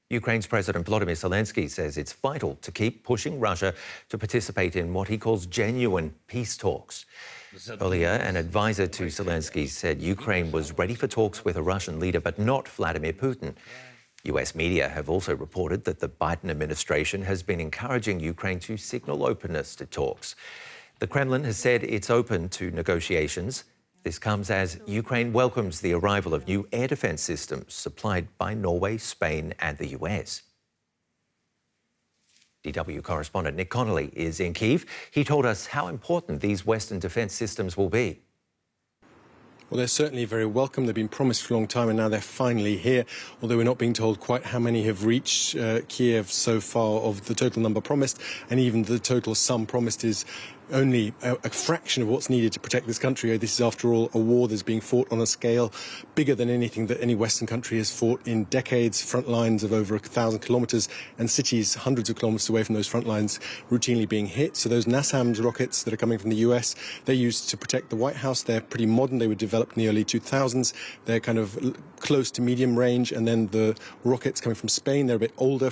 Ukraine's President Volodymyr Zelensky says it's vital to keep pushing Russia to participate in what he calls genuine peace talks. Earlier, an advisor to Zelensky said Ukraine was ready for talks with a Russian leader, but not Vladimir Putin. US media have also reported that the Biden administration has been encouraging Ukraine to signal openness to talks. The Kremlin has said it's open to negotiations. This comes as Ukraine welcomes the arrival of new air defence systems supplied by Norway, Spain and the US. DW correspondent Nick Connolly is in Kyiv. He told us how important these Western defence systems will be. Well, they're certainly very welcome. They've been promised for a long time and now they're finally here, although we're not being told quite how many have reached Kiev so far of the total number promised, and even the total sum promised is only a fraction of what's needed to protect this country. This is, after all, a war that's being fought on a scale bigger than anything that any Western country has fought in decades, front lines of over 1,000 kilometres and cities hundreds of kilometres away from those front lines routinely being hit. So those NASAMS rockets that are coming from the US, they're used to protect the White House. They're pretty modern. They were developed in the early 2000s. They're kind of close to medium range. And then the rockets coming from Spain, they're a bit older,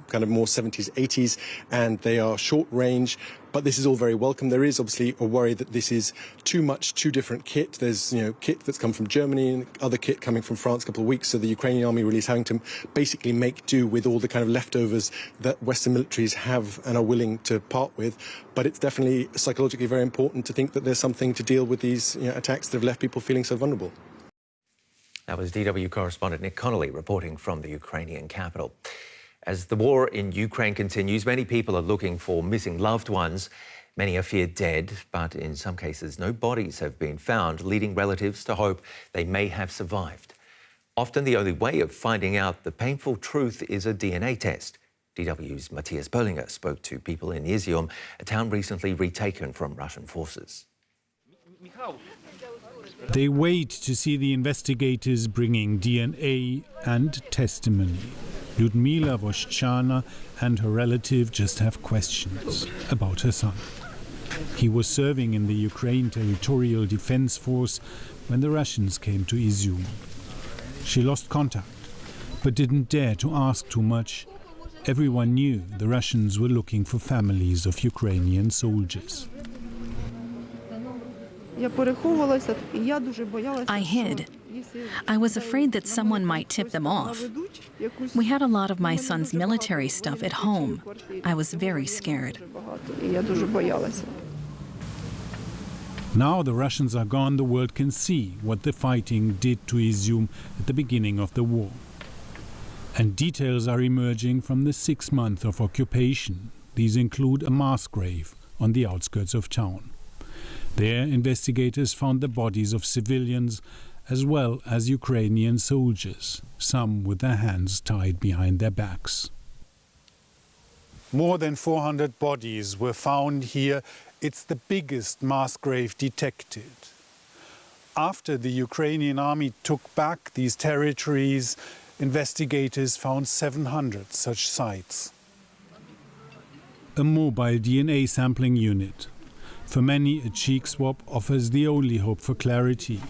kind of more 70s, 80s, and they are short range. But this is all very welcome. There is obviously a worry that this is too much, too different kit. There's, kit that's come from Germany and other kit coming from France a couple of weeks. So the Ukrainian army really is having to basically make do with all the kind of leftovers that Western militaries have and are willing to part with. But it's definitely psychologically very important to think that there's something to deal with these attacks that have left people feeling so vulnerable. That was DW correspondent Nick Connolly reporting from the Ukrainian capital. As the war in Ukraine continues, many people are looking for missing loved ones. Many are feared dead, but in some cases no bodies have been found, leading relatives to hope they may have survived. Often the only way of finding out the painful truth is a DNA test. DW's Matthias Böllinger spoke to people in Izium, a town recently retaken from Russian forces. They wait to see the investigators bringing DNA and testimony. Lyudmila Voshchana and her relative just have questions about her son. He was serving in the Ukraine Territorial Defense Force when the Russians came to Izium. She lost contact, but didn't dare to ask too much. Everyone knew the Russians were looking for families of Ukrainian soldiers. I hid. I was afraid that someone might tip them off. We had a lot of my son's military stuff at home. I was very scared. Now the Russians are gone, the world can see what the fighting did to Izium at the beginning of the war. And details are emerging from the 6 months of occupation. These include a mass grave on the outskirts of town. There, investigators found the bodies of civilians as well as Ukrainian soldiers, some with their hands tied behind their backs. More than 400 bodies were found here. It's the biggest mass grave detected. After the Ukrainian army took back these territories, investigators found 700 such sites. A mobile DNA sampling unit. For many, a cheek swab offers the only hope for clarity.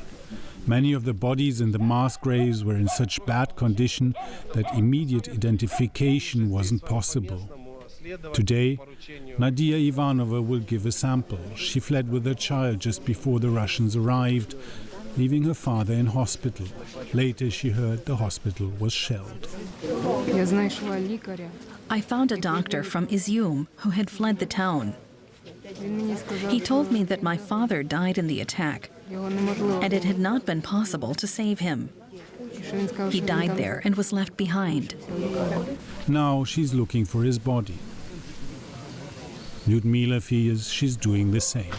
Many of the bodies in the mass graves were in such bad condition that immediate identification wasn't possible. Today, Nadia Ivanova will give a sample. She fled with her child just before the Russians arrived, leaving her father in hospital. Later, she heard the hospital was shelled. I found a doctor from Izium who had fled the town. He told me that my father died in the attack, and it had not been possible to save him. He died there and was left behind. Now she's looking for his body. Lyudmila fears she's doing the same.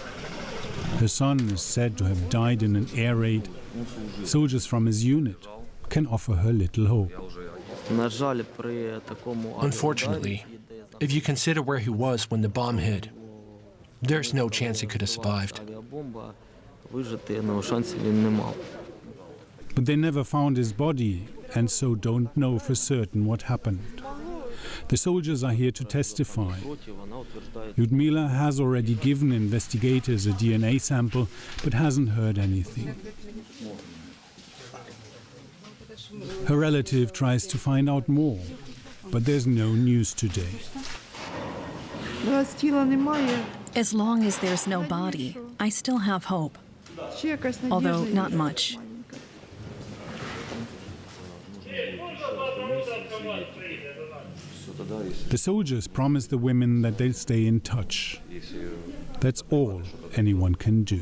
Her son is said to have died in an air raid. Soldiers from his unit can offer her little hope. Unfortunately, if you consider where he was when the bomb hit, there's no chance he could have survived. But they never found his body, and so don't know for certain what happened. The soldiers are here to testify. Lyudmila has already given investigators a DNA sample, but hasn't heard anything. Her relative tries to find out more. but there's no news today. Раз тіла немає, As long as there's no body, I still have hope, ще якась надіжда although є. not much. The soldiers promise the women that they'll stay in touch. That's all anyone can do.